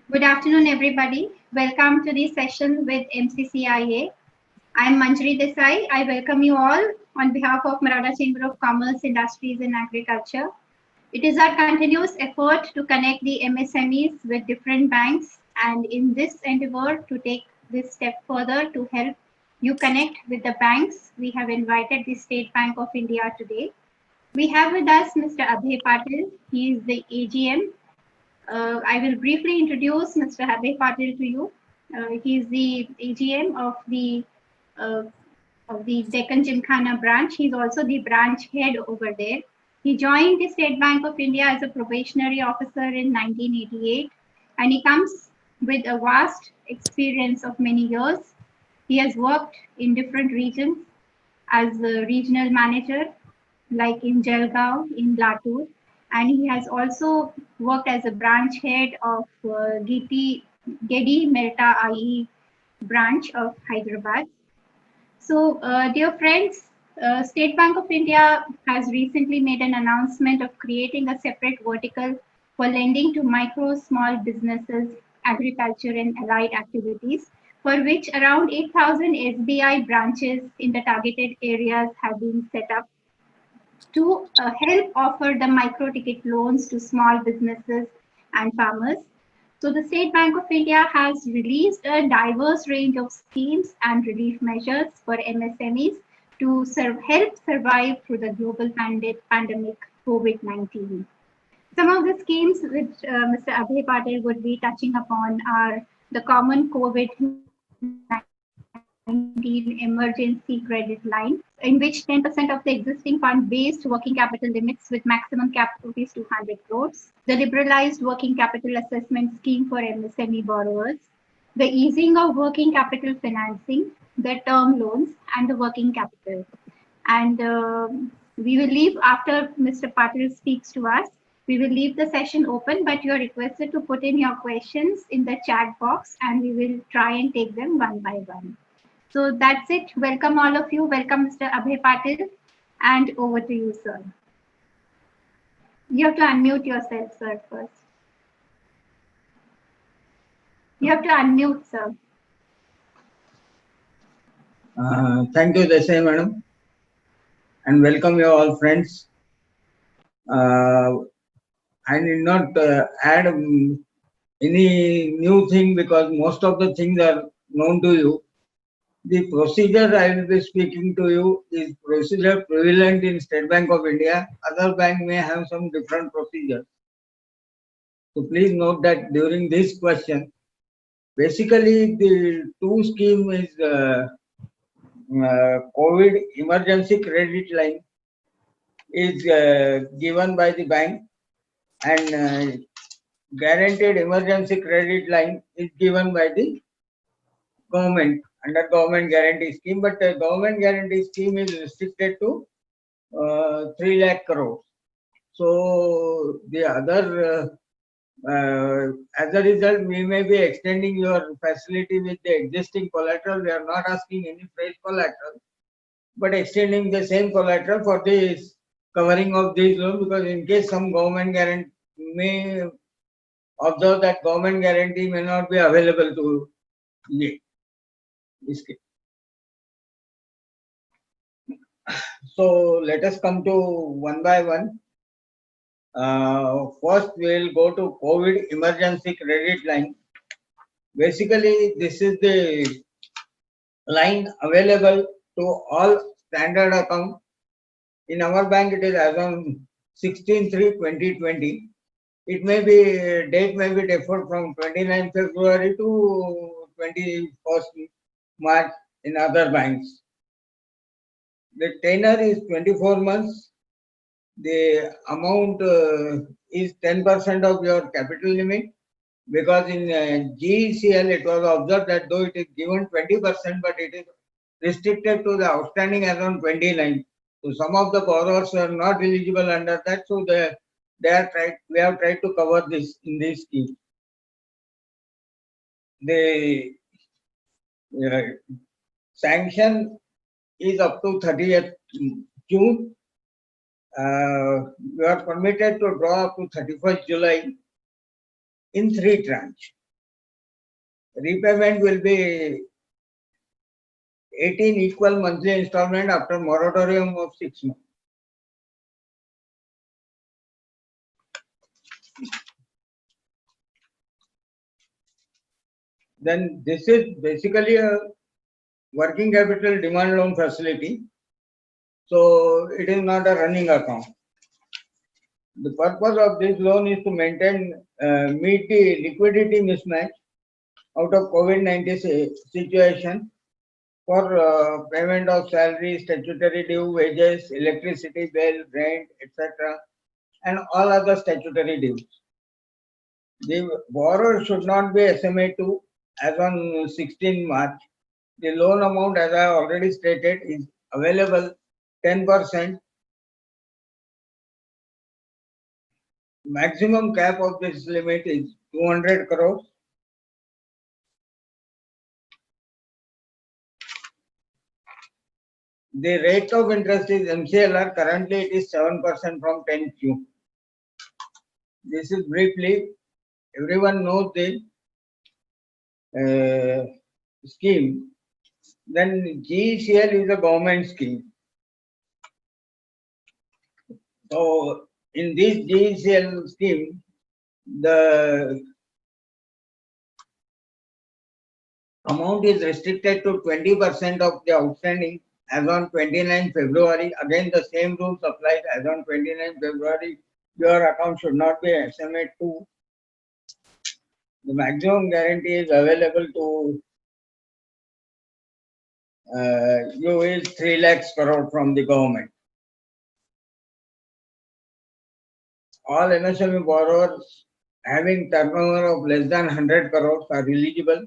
Good afternoon, everybody. Welcome to the session with MCCIA. I'm Manjari Desai. I welcome you all on behalf of Maratha Chamber of Commerce, Industries and Agriculture. It is our continuous effort to connect the MSMEs with different banks, and in this endeavor to take this step further to help you connect with the banks, we have invited the State Bank of India today. We have with us Mr. Abhay Patil. He is the AGM. I will briefly introduce Mr. Abhay Patil to you. He is the AGM uh, of the Deccan Gymkhana branch. He's also the branch head over there. He joined the State Bank of India as a probationary officer in 1988, and he comes with a vast experience of many years. He has worked in different regions as a regional manager, like in Jalgaon, in Latur, and he has also worked as a branch head of Gedi Melta IE branch of Hyderabad. So, dear friends, State Bank of India has recently made an announcement of creating a separate vertical for lending to micro, small businesses, agriculture, and allied activities, for which around 8,000 SBI branches in the targeted areas have been set up to help offer the micro ticket loans to small businesses and farmers. So, the State Bank of India has released a diverse range of schemes and relief measures for MSMEs to help survive through the global pandemic COVID 19. Some of the schemes which Mr. Abhay Patel would be touching upon are the common COVID 19 emergency credit line, in which 10% of the existing fund-based working capital limits with maximum cap rupees 200 crores, the liberalized working capital assessment scheme for MSME borrowers, the easing of working capital financing, the term loans, and the working capital. And we will leave after Mr. Patil speaks to us. We will leave the session open, but you are requested to put in your questions in the chat box and we will try and take them one by one. So that's it. Welcome all of you. Welcome Mr. Abhay Patil, and over to you, sir. You have to unmute yourself, sir, first. You have to unmute, sir. Thank you, Desai madam, and welcome you all friends. I need not add any new thing because most of the things are known to you. The procedure I will be speaking to you is procedure prevalent in State Bank of India. Other bank may have some different procedures. So please note that during this question, basically the two scheme is COVID emergency credit line is given by the bank, and guaranteed emergency credit line is given by the government under government guarantee scheme, but the government guarantee scheme is restricted to 3 lakh crores. So the other as a result, we may be extending your facility with the existing collateral. We are not asking any fresh collateral, but extending the same collateral for this covering of these loans, because in case some government guarantee may observe that government guarantee may not be available to this case. So let us come to one by one. First, we will go to COVID emergency credit line. Basically, this is the line available to all standard account. In our bank, it is as on 16/3/2020. It may be, date may be deferred from 29 February to 21st March in other banks. The tenor is 24 months. The amount is 10% of your capital limit, because in GECL it was observed that though it is given 20%, but it is restricted to the outstanding as on 29. So some of the borrowers are not eligible under that, so we have tried to cover this in this scheme. The sanction is up to 30th June. You are permitted to draw up to 31st July in 3 tranches. repayment will be 18 equal monthly installment after moratorium of 6 months. Then this is basically a working capital demand loan facility. So it is not a running account. The purpose of this loan is to meet the liquidity mismatch out of COVID-19 situation for payment of salary, statutory due, wages, electricity bill, rent, etc., and all other statutory dues. The borrower should not be SMA2 as on 16 March. The loan amount, as I already stated, is available 10%. Maximum cap of this limit is 200 crores. The rate of interest is MCLR. Currently, it is 7% from 10Q. This is briefly, everyone knows the scheme. Then GECL is a government scheme. So in this GECL scheme, the amount is restricted to 20% of the outstanding as on 29 February. Again, the same rules applies as on 29 February. Your account should not be SMA2. The maximum guarantee is available to you is 3 lakhs crore from the government. All MSME borrowers having turnover of less than 100 crores are eligible.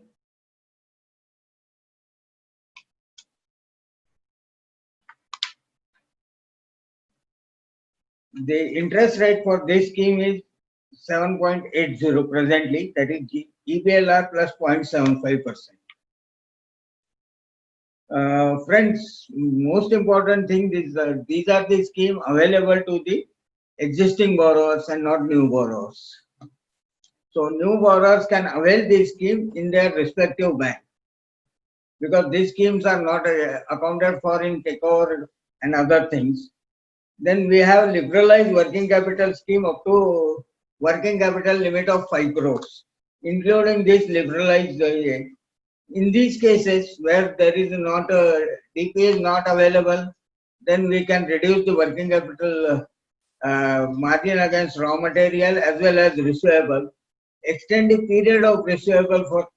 The interest rate for this scheme is 7.80 presently, that is EBLR plus 0.75%. Friends, most important thing is these are the scheme available to the existing borrowers and not new borrowers. So new borrowers can avail this scheme in their respective bank because these schemes are not accounted for in takeover and other things. Then we have liberalized working capital scheme up to working capital limit of 5 crores, including this liberalized. In these cases where there is not a DP is not available, then we can reduce the working capital margin against raw material as well as receivable. Extend the period of receivable for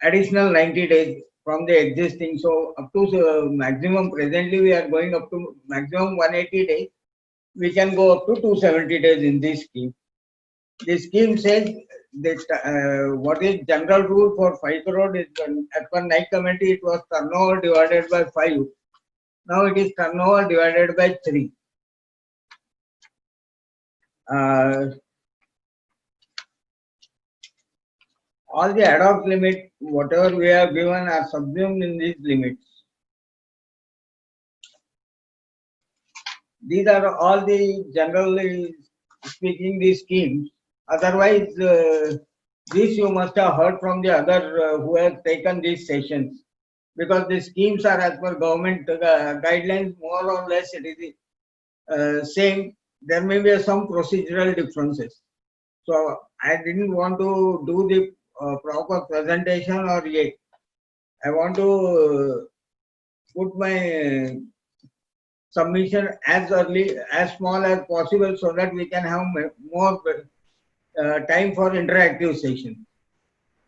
additional 90 days from the existing. So up to maximum, presently we are going up to maximum 180 days. We can go up to 270 days in this scheme. This scheme says that what is general rule for 5 crore is as per night committee, it was turnover divided by 5. Now it is turnover divided by 3. All the ad hoc limit, whatever we have given, are subsumed in these limits. These are all the generally speaking these schemes. Otherwise, this you must have heard from the other who have taken these sessions, because the schemes are as per government guidelines, more or less it is same. There may be some procedural differences. So I didn't want to do the proper presentation or yet. I want to put my submission as early, as small as possible so that we can have more time for interactive session.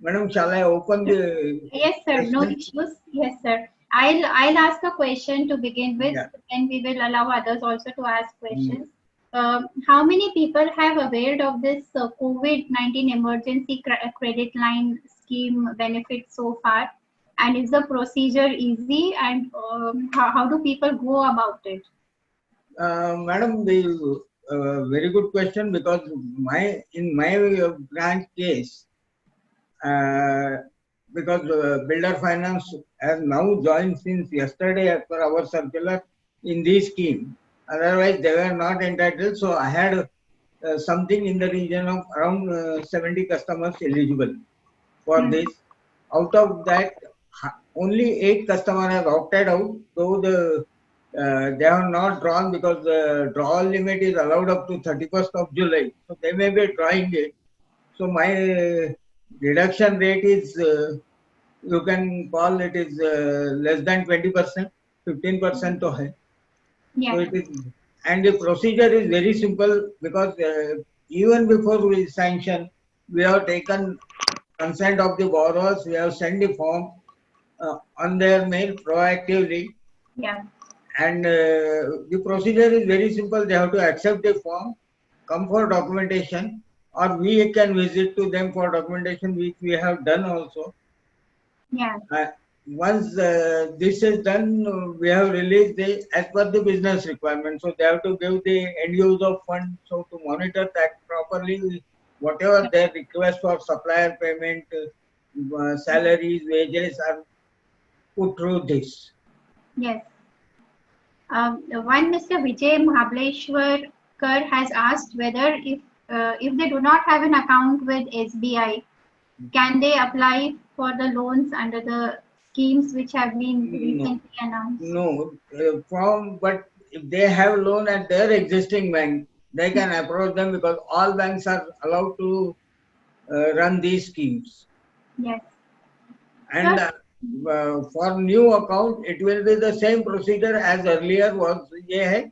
Madam, shall I open the... Yes, sir. No issues. Yes, sir. I'll ask a question to begin with, Yeah. and we will allow others also to ask questions. How many people have availed of this COVID-19 emergency credit line scheme benefit so far? And is the procedure easy? And how do people go about it? Madam, the very good question, because in my branch case, because Builder Finance has now joined since yesterday as per our circular in this scheme. Otherwise, they were not entitled. So I had something in the region of around 70 customers eligible for this. Out of that, only 8 customers have opted out, though they have not drawn because the draw limit is allowed up to 31st of July. So they may be drawing it. So my reduction rate is, you can call it is less than 20%, 15% to high. So Yeah. it is, and the procedure is very simple because even before we sanction, we have taken consent of the borrowers, we have sent the form on their mail proactively, Yeah. and the procedure is very simple. They have to accept the form, come for documentation, or we can visit to them for documentation, which we have done also. Yeah. Once this is done, we have released the as per the business requirement. So they have to give the end use of fund. So to monitor that properly, whatever their request for supplier payment, salaries, wages are put through this. Yes. One Mr. Vijay Mahableshwar has asked whether if they do not have an account with SBI, can they apply for the loans under the schemes which have been No, recently announced? no, but if they have loan at their existing bank, they can approach them because all banks are allowed to run these schemes. Yes. And Sir, for new account, it will be the same procedure as earlier was. Yeah,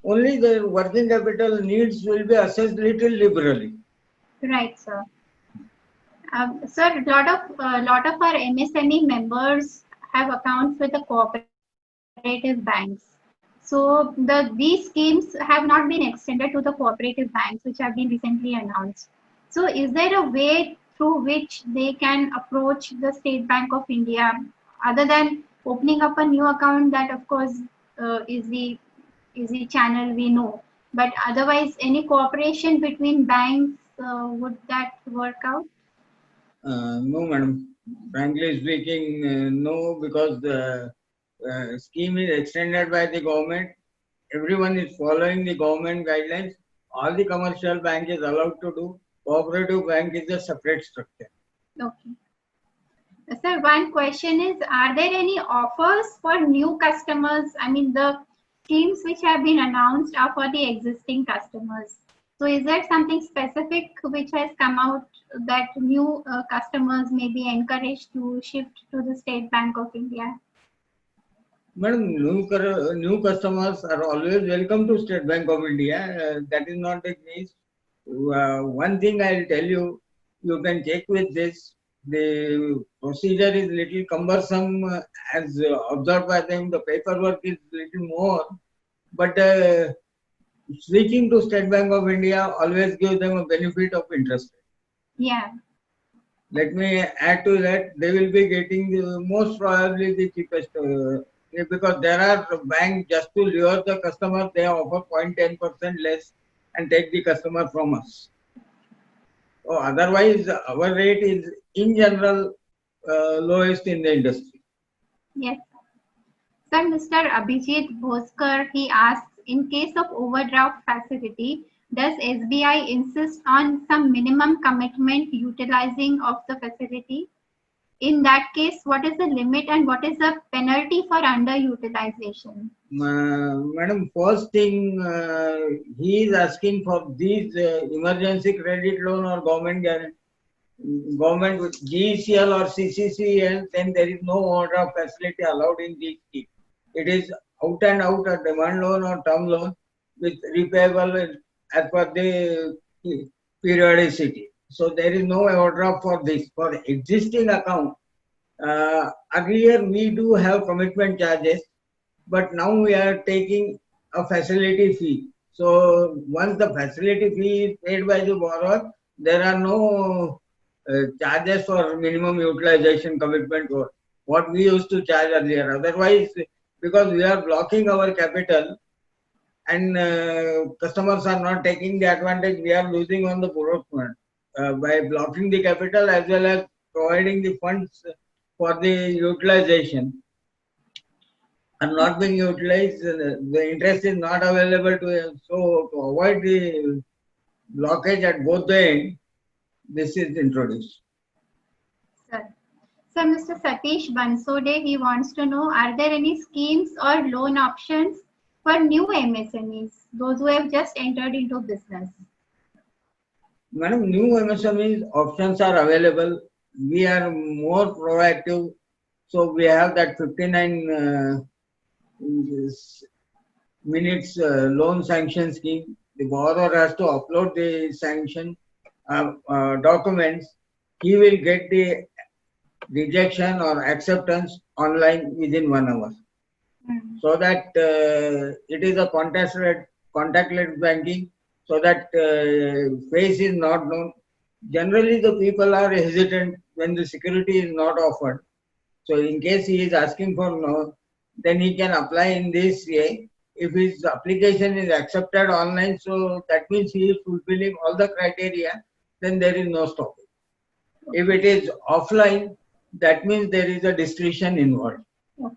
only the working capital needs will be assessed little liberally. right, sir. Sir, lot of our MSME members have accounts with the cooperative banks. So these schemes have not been extended to the cooperative banks, which have been recently announced. So is there a way through which they can approach the State Bank of India, other than opening up a new account? That of course is the channel we know. But otherwise, any cooperation between banks, would that work out? No, madam. Frankly speaking, no, because the scheme is extended by the government. Everyone is following the government guidelines. All the commercial bank is allowed to do. Cooperative bank is a separate structure. Okay. Sir, one question is, are there any offers for new customers? I mean, the schemes which have been announced are for the existing customers. So is there something specific which has come out that new customers may be encouraged to shift to the State Bank of India? Madam, new customers are always welcome to State Bank of India. That is not the case. One thing I'll tell you, you can check with this. The procedure is little cumbersome as observed by them. The paperwork is little more, but switching to State Bank of India always gives them a benefit of interest. Yeah. Let me add to that, they will be getting most probably the cheapest because there are banks just to lure the customer, they offer 0.10% less and take the customer from us. So otherwise, our rate is in general lowest in the industry. Yes. Sir, Mr. Abhijit Bhoskar, he asks, in case of overdraft facility, does SBI insist on some minimum commitment utilizing of the facility? In that case, what is the limit and what is the penalty for underutilization? Madam, first thing, he is asking for these emergency credit loan or government guarantee. Government with GECL or CCCL, then there is no overdraft facility allowed in these schemes. It is out and out a demand loan or term loan with repayable as per the periodicity. So there is no overdraft for this. For existing account, earlier we do have commitment charges, but now we are taking a facility fee. So once the facility fee is paid by the borrower, there are no charges for minimum utilization commitment or what we used to charge earlier. Otherwise, because we are blocking our capital and customers are not taking the advantage, we are losing on the borrowed fund by blocking the capital as well as providing the funds for the utilization are not being utilized. The interest is not available to us. So to avoid blockage at both the end, this is introduced. Sir. So Mr. Satish Bansode, he wants to know, are there any schemes or loan options for new MSMEs, those who have just entered into business? Madam, new MSMEs options are available. We are more proactive. So we have that 59 minutes loan sanction scheme. The borrower has to upload the sanction documents. He will get the rejection or acceptance online within 1 hour. So that it is a contactless banking, so that face is not known. Generally, the people are hesitant when the security is not offered. So in case he is asking for no, then he can apply in this way. If his application is accepted online, so that means he is fulfilling all the criteria, then there is no stopping. If it is offline, that means there is a discretion involved. Okay.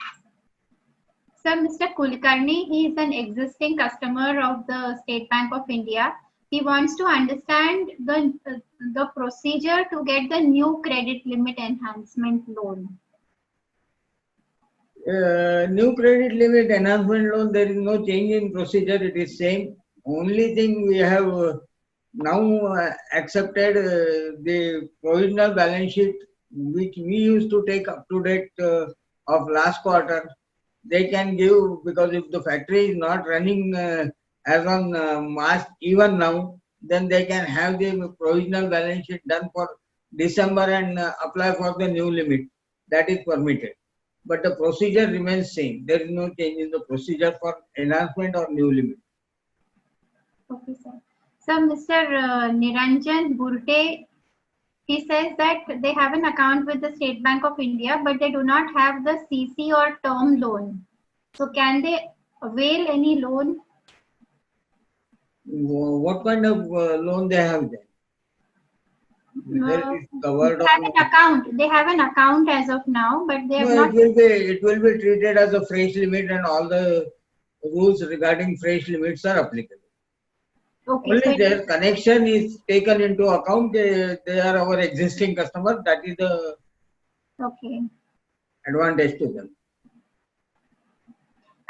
So Mr. Kulkarni, he is an existing customer of the State Bank of India. He wants to understand the procedure to get the new credit limit enhancement loan. New credit limit enhancement loan, there is no change in procedure, it is same. Only thing we have now accepted the provisional balance sheet which we used to take up to date of last quarter. They can give, because if the factory is not running as on March even now, then they can have the provisional balance sheet done for December and apply for the new limit. That is permitted. But the procedure remains same. There is no change in the procedure for enhancement or new limit. Okay, sir. So Mr. Niranjan Burte, he says that they have an account with the State Bank of India, but they do not have the CC or term loan. So can they avail any loan? What kind of loan they have then? Whether it is covered They have an account. They have an account as of now, but they have not. It will be treated as a fresh limit, and all the rules regarding fresh limits are applicable. Okay, Only so their connection is taken into account. They are our existing customer. That is the advantage to them.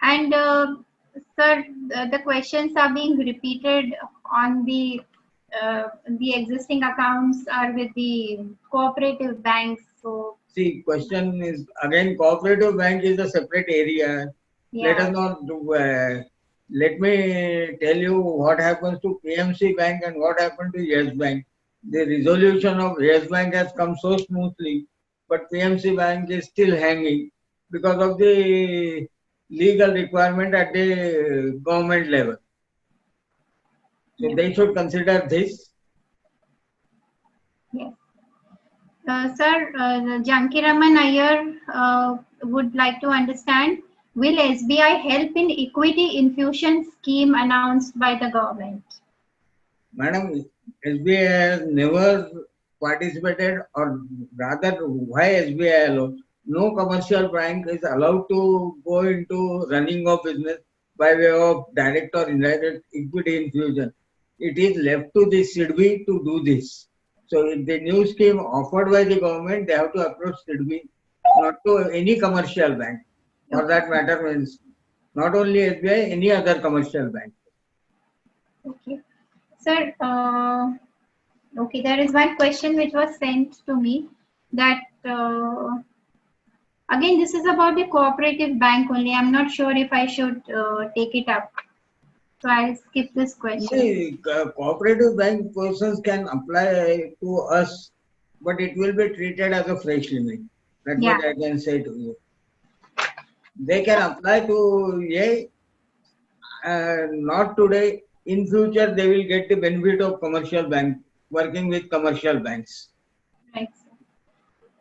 And sir, the questions are being repeated on the existing accounts are with the cooperative banks. So see, question is again, cooperative bank is a separate area. yeah. Let us not do. Let me tell you what happens to PMC Bank and what happened to Yes Bank. The resolution of Yes Bank has come so smoothly, but PMC Bank is still hanging because of the legal requirement at the government level. So Yeah. they should consider this. Yes. Sir, Jankiraman Iyer would like to understand, will SBI help in equity infusion scheme announced by the government? Madam, SBI has never participated, or rather, why SBI alone? No commercial bank is allowed to go into running of business by way of direct or indirect equity infusion. It is left to the SIDBI to do this. So, if the new scheme offered by the government, they have to approach SIDBI, not to any commercial bank. For that matter, means not only SBI, any other commercial bank. Okay. Sir, okay, there is one question which was sent to me that again, this is about the cooperative bank only. I'm not sure if I should take it up. So I'll skip this question. Cooperative bank persons can apply to us, but it will be treated as a fresh limit. That's what I can say to you. They can apply to not today. In future, they will get the benefit of commercial bank, working with commercial banks. Right.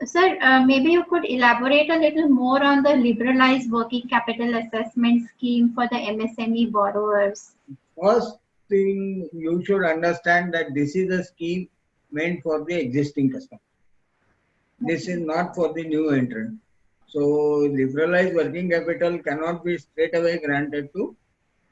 Sir, maybe you could elaborate a little more on the liberalized working capital assessment scheme for the MSME borrowers. First thing, you should understand that this is a scheme meant for the existing customer. This is not for the new entrant. So liberalized working capital cannot be straight away granted to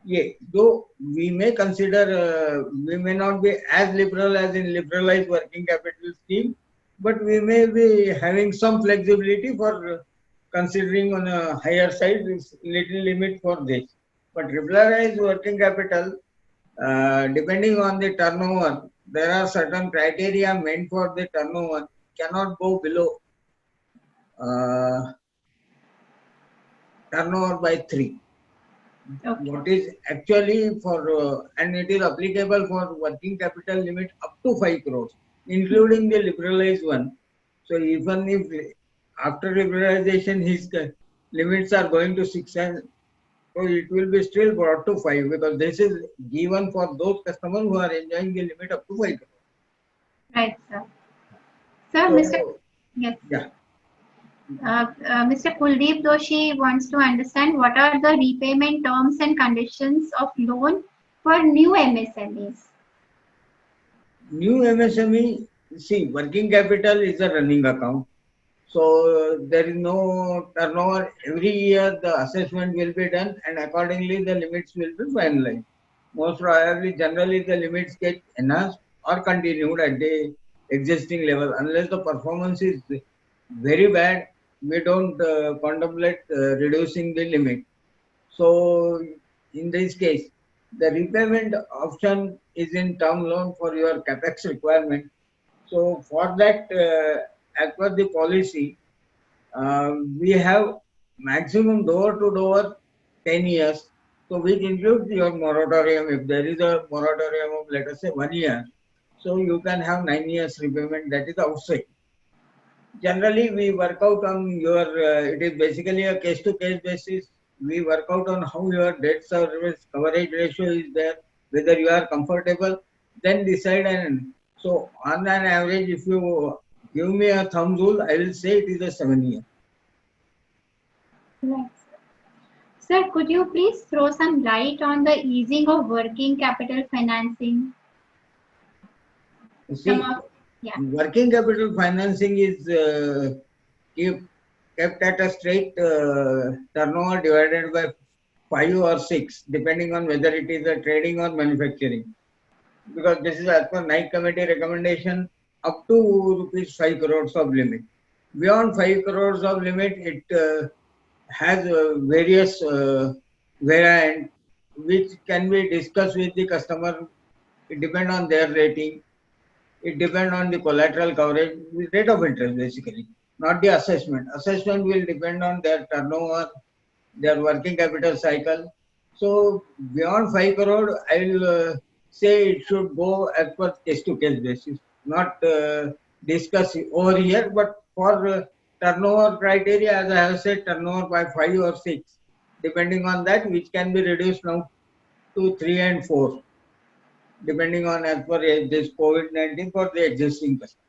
Yeah, though we may consider, we may not be as liberal as in liberalized working capital scheme, but we may be having some flexibility for considering on a higher side this little limit for this. But liberalized working capital, depending on the turnover, there are certain criteria meant for the turnover, cannot go below uh, turnover by 3. Okay. What is actually for, and it is applicable for working capital limit up to 5 crores, including the liberalized one. So even if after liberalization his limits are going to 6, and so it will be still brought to 5, because this is given for those customers who are enjoying the limit up to 5 crores. Right, sir. Sir, Mr. So Yes. yeah, Mr. Kuldeep Doshi wants to understand what are the repayment terms and conditions of loan for new MSMEs. new MSME, see, working capital is a running account. So there is no turnover. Every year the assessment will be done and accordingly the limits will be finalized. Most probably, generally the limits get enhanced or continued at the existing level. Unless the performance is very bad, we don't contemplate reducing the limit. So in this case, the repayment option is in term loan for your capex requirement. So for that, as per the policy, we have maximum door to door 10 years. So which includes your moratorium. If there is a moratorium of, let us say, 1 year, so you can have 9 years repayment, that is outside. Generally, we work out on your, it is basically a case to case basis. We work out on how your debt service coverage ratio is there, whether you are comfortable, then decide. And so on an average, if you give me a thumb rule, I will say it is a 7 year. Right. Sir, could you please throw some light on the easing of working capital financing? Some See, of, yeah. working capital financing is kept at a straight turnover divided by 5 or 6, depending on whether it is a trading or manufacturing. Because this is as per Nike committee recommendation, up to rupees 5 crores of limit. Beyond 5 crores of limit, it has various variant which can be discussed with the customer. It depends on their rating. It depends on the collateral coverage, the rate of interest basically, not the assessment. Assessment will depend on their turnover, their working capital cycle. So beyond 5 crore, I will say it should go as per case to case basis, not discuss over here, but for turnover criteria, as I have said, turnover by 5 or 6, depending on that, which can be reduced now to 3 and 4, depending on as per this COVID-19 for the existing customer.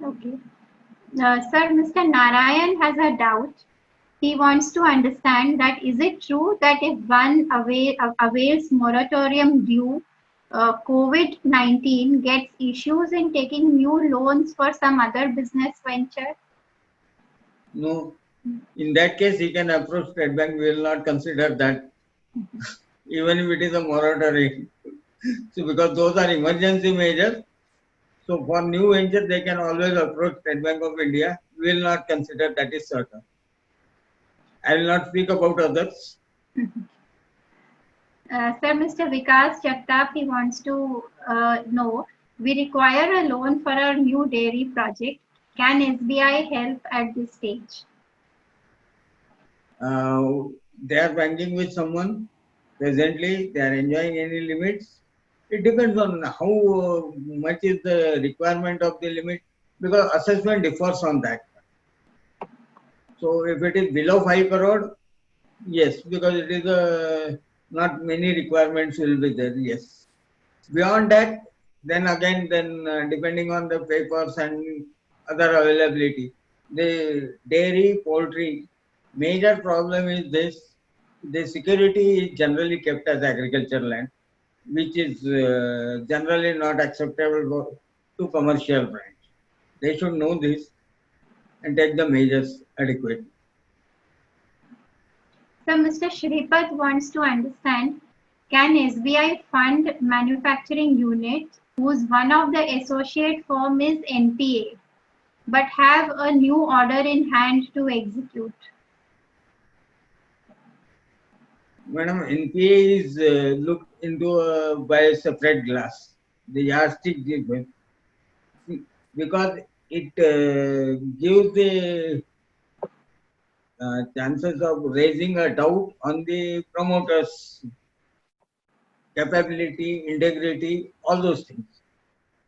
Okay. Sir, Mr. Narayan has a doubt. He wants to understand that is it true that if one avails moratorium due, COVID-19 gets issues in taking new loans for some other business venture? No, in that case, he can approach State Bank. We will not consider that, even if it is a moratorium. So, because those are emergency measures, so for new venture, they can always approach State Bank of India. We will not consider, that is certain. I will not speak about others. Sir, Mr. Vikas Jagtap, he wants to know, we require a loan for our new dairy project. Can SBI help at this stage? They are banking with someone presently, they are enjoying any limits. It depends on how much is the requirement of the limit, because assessment differs on that. So if it is below 5 crore, yes, because it is not many requirements will be there, yes. Beyond that, then again, depending on the papers and other availability, the dairy, poultry, major problem is this: the security is generally kept as agricultural land, which is generally not acceptable to commercial brands. They should know this and take the measures adequately. So Mr. Shripat wants to understand, can SBI fund manufacturing unit whose one of the associate firm is NPA, but have a new order in hand to execute? Madam, NPA is looked into by a separate glass. The yardstick because it gives the chances of raising a doubt on the promoter's capability, integrity, all those things.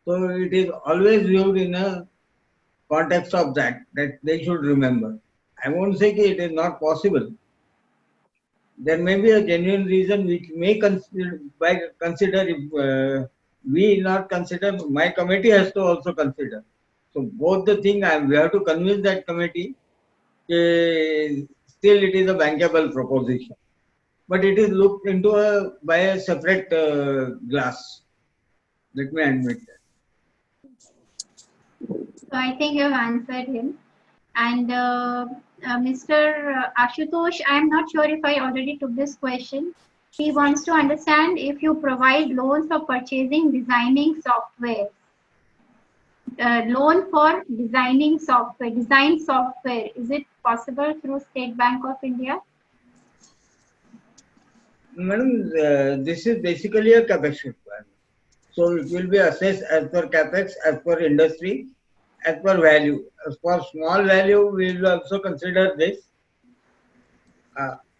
So it is always viewed in a context of that they should remember. I won't say it is not possible. There may be a genuine reason which may consider if we not consider, my committee has to also consider. So both the thing we have to convince that committee. Still it is a bankable proposition, but it is looked into by a separate glass. Let me admit that. So I think you have answered him. And Mr. Ashutosh, I am not sure if I already took this question. He wants to understand if you provide loans for purchasing designing software. Loan for designing software, design software, is it possible through State Bank of India? Madam, this is basically a capex requirement. So it will be assessed as per capex, as per industry, as per value. As for small value, we will also consider this.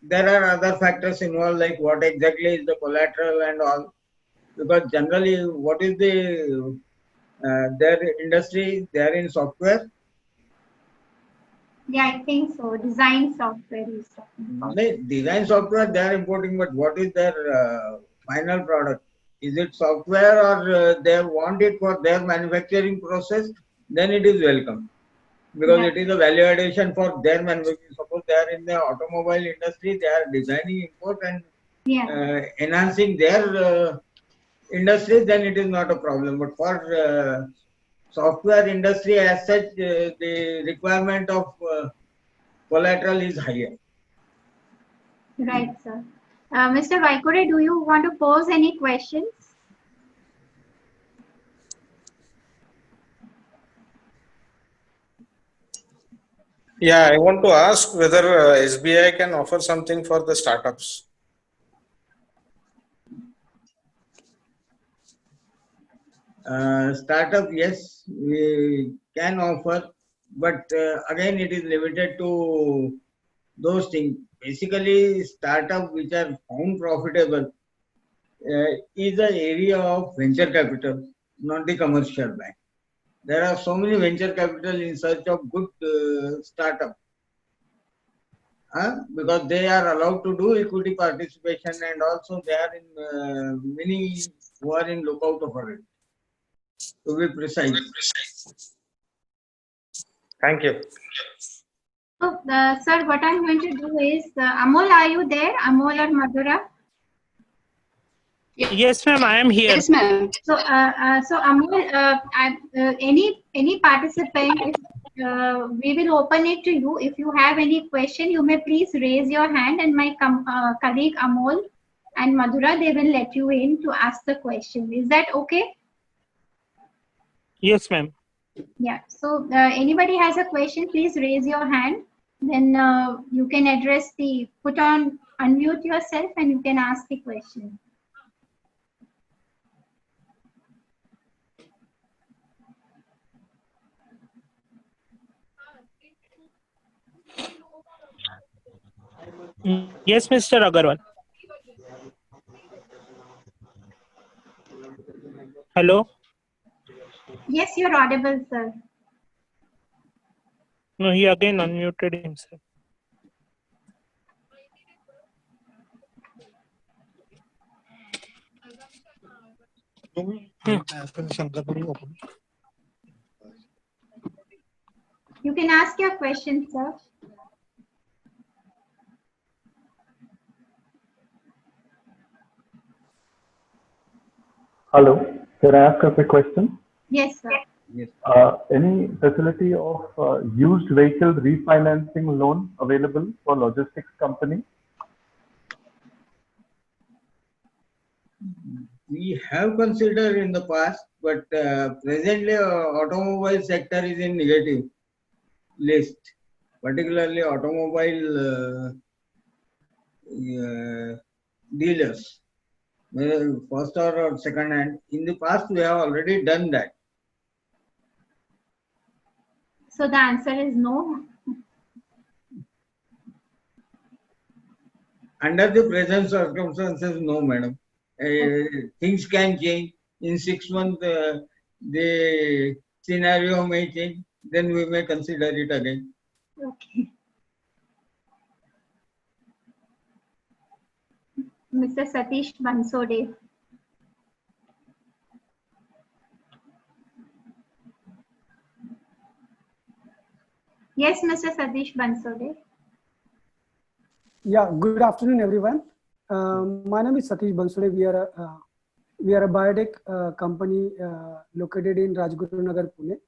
There are other factors involved, like what exactly is the collateral and all. Because generally, what is the their industry? They are in software. Yeah, I think so. Design software is talking about. Design software they are importing, but what is their final product? Is it software or they want it for their manufacturing process? Then it is welcome. Because it is a value addition for their manufacturing. Suppose they are in the automobile industry, they are designing import and enhancing their industry, then it is not a problem. But for software industry as such, the requirement of collateral is higher. Right, sir. Mr. Vaikure, do you want to pose any questions? Yeah, I want to ask whether SBI can offer something for the startups. Startup, yes, we can offer, but again, it is limited to those things. Basically, startup which are found profitable is the area of venture capital, not the commercial bank. There are so many venture capital in search of good startup. Because they are allowed to do equity participation and also they are in many who are in lookout for it. To be precise. Thank you. So, sir, what I'm going to do is, Amol, are you there? Amol or Madhura? Yes, ma'am, I am here. Yes, ma'am. So, Amol, any participant, we will open it to you. If you have any question, you may please raise your hand, and my colleague Amol and Madhura, they will let you in to ask the question. Is that okay? Yes, ma'am. Yeah. So, anybody has a question, please raise your hand. Then you can address unmute yourself, and you can ask the question. Yes, Mr. Agarwal. Hello? Yes, you're audible, sir. No, he again unmuted himself. You can ask your question, sir. Hello, can I ask a quick question? Yes, sir. Yes. Any facility of used vehicle refinancing loan available for logistics company? We have considered in the past, but presently automobile sector is in negative list, particularly automobile dealers, whether first or second hand. In the past, we have already done that. So the answer is no. Under the present circumstances, no, madam. Things can change. In 6 months, the scenario may change. Then we may consider it again. Okay. Mr. Satish Bansode. Yes, Mr. Satish Bansode. Yeah, good afternoon, everyone. My name is Satish Bansode. We are a biotech company located in Rajguru Nagar, Pune.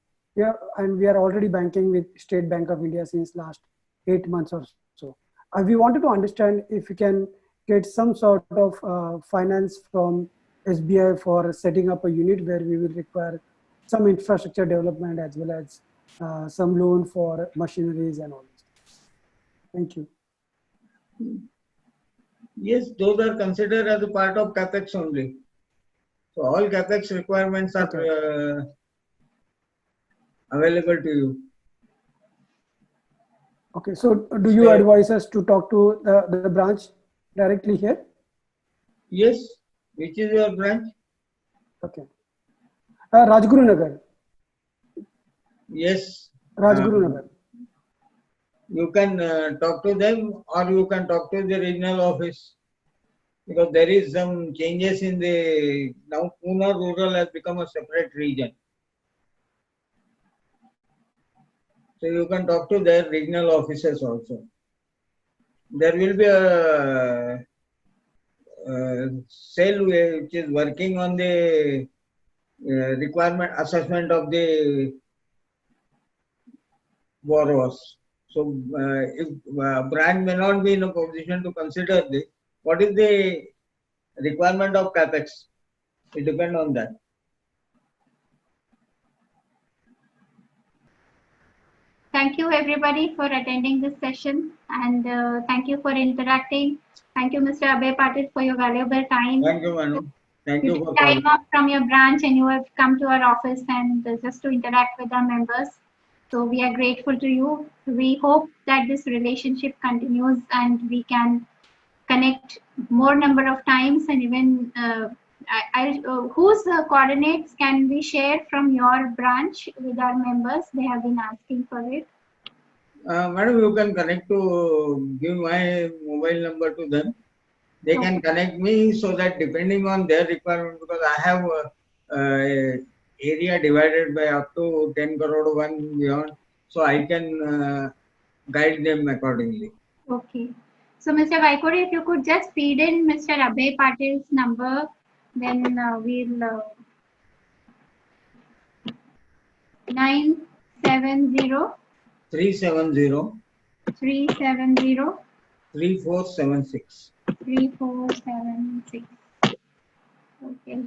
And we are already banking with State Bank of India since last 8 months or so. We wanted to understand if we can get some sort of finance from SBI for setting up a unit where we will require some infrastructure development as well as some loan for machineries and all this. Thank you. Yes, those are considered as a part of capex only. So all capex requirements are available to you. Okay, so do you advise us to talk to the branch directly here? Yes, which is your branch? Okay. Rajguru Nagar. Yes. Rajguru Nagar. You can talk to them or you can talk to the regional office, because there is some changes in the, now Pune rural has become a separate region. So you can talk to their regional officers also. There will be a cell which is working on the requirement assessment of the borrowers. So if brand may not be in a position to consider this, what is the requirement of capex? It depends on that. Thank you everybody for attending this session, and thank you for interacting. Thank you, Mr. Abhay Patil, for your valuable time. Thank you, Manu. Thank you for time calling. off from your branch and you have come to our office and just to interact with our members. So we are grateful to you. We hope that this relationship continues and we can connect more number of times, and even whose coordinates can we share from your branch with our members? They have been asking for it. Madam, you can connect to, give my mobile number to them. They can connect me, so that depending on their requirement, because I have area divided by up to 10 crore one beyond, so I can guide them accordingly. Okay. So Mr. Vaikode, if you could just feed in Mr. Abhay Patil's number, then we'll 970 370 370 3476. 3476. Okay.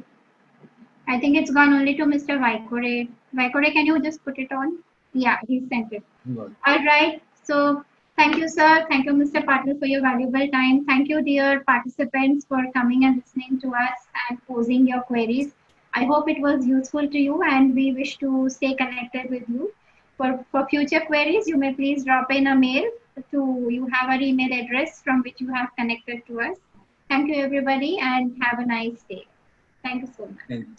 I think it's gone only to Mr. Vaikode. Vaikode, can you just put it on? Yeah, he sent it. Good. All right. So thank you, sir. Thank you, Mr. Patil, for your valuable time. Thank you, dear participants, for coming and listening to us and posing your queries. I hope it was useful to you, and we wish to stay connected with you. For future queries, you may please drop in a mail to, you have our email address from which you have connected to us. Thank you, everybody, and have a nice day. Thank you so much. Thank you.